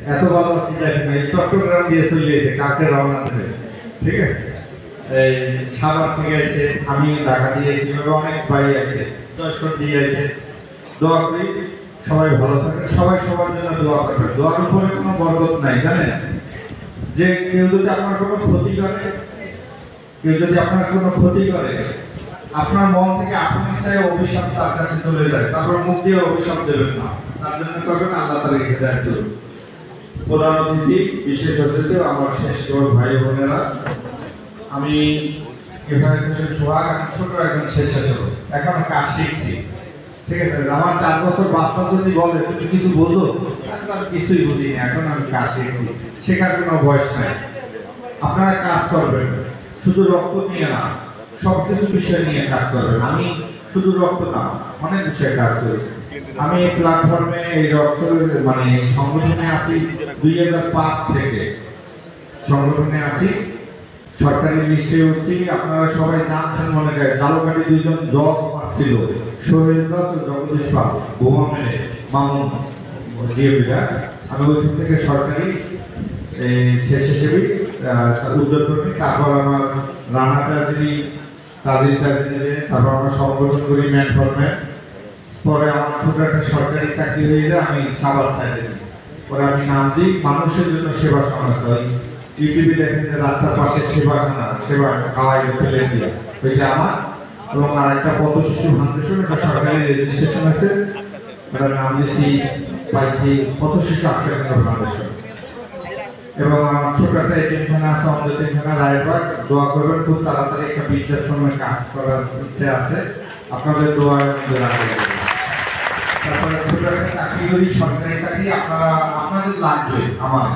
এত ভালো চিন্তা এই চট্টগ্রাম দিয়ে চলে এসে কাকে রওনা আছে, ঠিক আছে। এই সাভার থেকে আছে, আমি ঢাকা দিয়েছি, অনেক ভাই আছে, যশোর দিয়ে আছে। দোয়া করি সবাই ভালো থাকে, সবাই সবার জন্য দোয়া করবে। দোয়ার উপরে কোনো বরকত নাই, জানেন? যে কেউ যদি আপনার কোনো ক্ষতি করে, কেউ যদি আপনার কোনো ক্ষতি করে, আপনার মন থেকে আপনি চাই অভিশাপ তার কাছে চলে যায়, তারপর মুখ দিয়ে অভিশাপ দেবেন না। তার জন্য করবেন আল্লাহ তাআলা হেদায়েত করুন। প্রধান অতিথি, বিশেষ অতিথি, আমার শেষ ভাই বোনেরা, আমি সোহাগ, ছোট একজন স্বেচ্ছাসেবক, এখন কাজ শিখছি, ঠিক আছে। আমার 4 বছর বাচ্চা যদি বলে তুমি কিছু বোঝো, আমি কিছুই বুঝি না, এখন আমি কাজ শিখছি, শেখার কোনো বয়স নাই। আপনারা কাজ করবেন, শুধু রক্ত নিয়ে না, সবকিছু বিষয় নিয়ে কাজ করবেন। আমি শুধু রক্ত না, অনেক বিষয়ে কাজ করি। আমি এই প্ল্যাটফর্মে এই রক্ত মানে সংগঠনে আছি 2005 থেকে, সংগঠনে আছি, সরকারি লিস্টে উঠছি। আপনারা সবাই জানছেন মনে হয় জালকাঠি 2জন জজ ছিল, সোহেল দাস ও জগদীশ পাল, বোমা মেরে মামুন জিএবিরা। আমি ওইখান থেকে সরকারি স্বেচ্ছাসেবী উদ্যোগ করি। তারপর আমার রানাটা যিনি তারপর আমরা সংগঠন করি ম্যান ফর ম্যান। পরে আমার ছোট একটা সরকারি চাকরি হয়ে যায়, আমি সাভার সাইডে দিই। পরে আমি নাম দিই মানুষের জন্য সেবা সংস্থা। ইউটিউবে দেখেন যে রাস্তার পাশে সেবাখানা, সেবা খাওয়াই ফেলে দিয়ে, ওইটা আমার। এবং আরেকটা পথ শিশু ফাউন্ডেশন, একটা সরকারি রেজিস্ট্রেশন আছে, ওটার নাম দিয়েছি পাইছি পথ শিশু আশ্রয় ফাউন্ডেশন। এবং আমার ছোট একটা এতিমখানা আছে, আমাদের এতিমখানা রায়বাগ। দোয়া করবেন, খুব তাড়াতাড়ি একটা বৃদ্ধাশ্রমে কাজ করার ইচ্ছে আছে, আপনাদের দোয়ায় রাখবেন। তারপরে ছোট একটা চাকরি করি, সরকারি চাকরি। আপনাদের লাগবে আমার,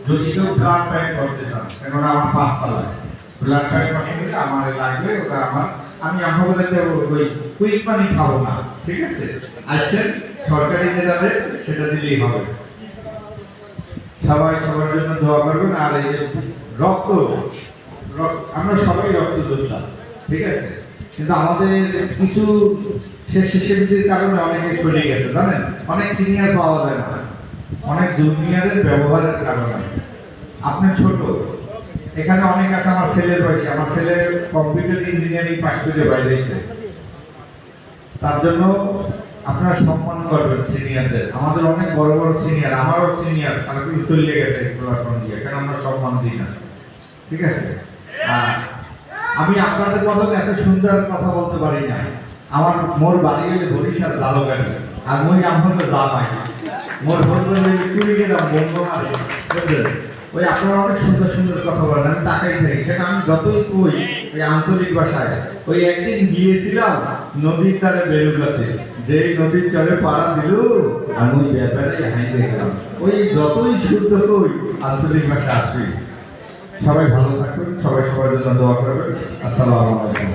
যদি কেউ ব্লাড ব্যাংক করতে চান, কেননা আমার 5 তলায় ব্লাড ব্যাংক করতে গেলে আমার লাগবে, ওটা আমার। আমি আপনাদের ওই কুইক মানি খাবো না, ঠিক আছে? আসছেন, সরকারি যেটা দেয় সেটা দিলেই হবে। সবাই সবার জন্য দোয়া করবেন। আর এই যে রক্ত, আমরা সবাই রক্ত যোদ্ধা, ঠিক আছে, কিন্তু আমাদের কিছু স্বেচ্ছাসেবীদের কারণে অনেকে চলে গেছে, জানেন? অনেক সিনিয়র পাওয়া যায় না, অনেক জুনিয়রের ব্যবহারের কারণে। আপনি ছোট, এখানে অনেক আছে আমার ছেলের বয়সে, আমার ছেলে কম্পিউটার ইঞ্জিনিয়ারিং পাস করে বাইরে এসেছে। তার জন্য আপনারা সম্মান করবেন সিনিয়রদের। আমাদের অনেক বড় বড় সিনিয়র, আমারও সিনিয়র, তারা কিন্তু চলে গেছে প্ল্যাটফর্ম দিয়ে, কেন আমরা সম্মান দিই না, ঠিক আছে? আমি আপনাদের মতন এত সুন্দর কথা বলতে পারি না। মোর বাড়ি হলে বরিশাল জালকাঠি, আর মই আমার তো জামাই, মোর বন্ধু কুড়ি গেলাম বন্ধু মারে, বুঝলেন? ওই আপনারা অনেক সুন্দর সুন্দর কথা বলেন, আমি তাকাই থাকি, কেন আমি যতই কই ওই আঞ্চলিক ভাষায়। ওই একদিন গিয়েছিলাম নদীর ধারে বেরুগাতে, যে নদীর চরে পাড়া দিল, আমি ওই ব্যাপারে হাইতে গেলাম। ওই যতই শুদ্ধ কই আঞ্চলিক ভাষা আসবে। সবাই ভালো থাকুন, সবাই সবার জন্য দোয়া করবেন। আসসালামু আলাইকুম।